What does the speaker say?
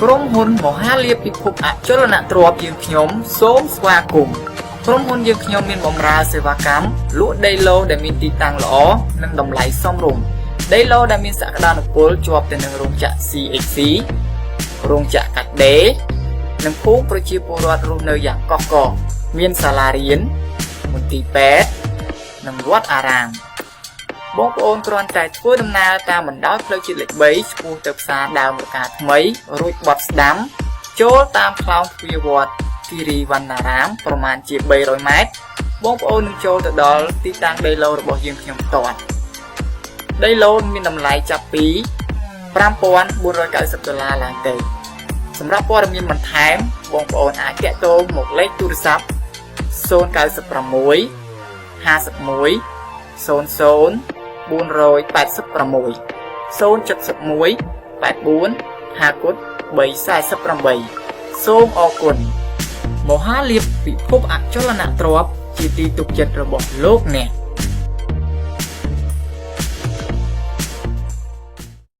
ក្រុមហ៊ុនមហាលាភពិភពអចលនទ្រព្យយើងខ្ញុំសូមស្វាគមន៍ក្រុមហ៊ុនយើងខ្ញុំមានបម្រើសេវាកម្មលក់ដីឡូដែលមានទីតាំងល្អនិងតម្លៃសមរម្យដីឡូដែលមានសក្តានុពលជាប់ទៅនឹងរោងចក្រ CHC រោងចក្រកាត់ដេរនិងភូមិប្រជាពលរដ្ឋរស់នៅយ៉ាងកុះករមានសាលារៀនមន្ទីរពេទ្យនិងវត្តអារាមបងប្អូនគ្រាន់តែធ្វើដំណើរតាមបណ្ដោយផ្លូវជាតិលេខ3ឆ្ពោះទៅផ្សារដើមរកាថ្មីរួចបត់ស្ដាំចូលតាមខ្លោងទ្វារវត្តគិរីវណ្ណារាមប្រមាណជា300ម៉ែត្របងប្អូននឹងចូលទៅដល់ទីតាំងដីឡូរបស់យើងខ្ញុំផ្ទាល់ដីឡូមានតម្លៃចាប់ពី$5,490ឡើងទៅសម្រាប់ព័ត៌មានបន្ថែមបងប្អូនអាចទាក់ទងមកលេខទូរស័ព្ទ096 51 00 486 071 84 54 សូមអរគុណមហាលាភពិភពអចលនទ្រព្យជាទីទុកចិត្តរបស់លោកអ្នក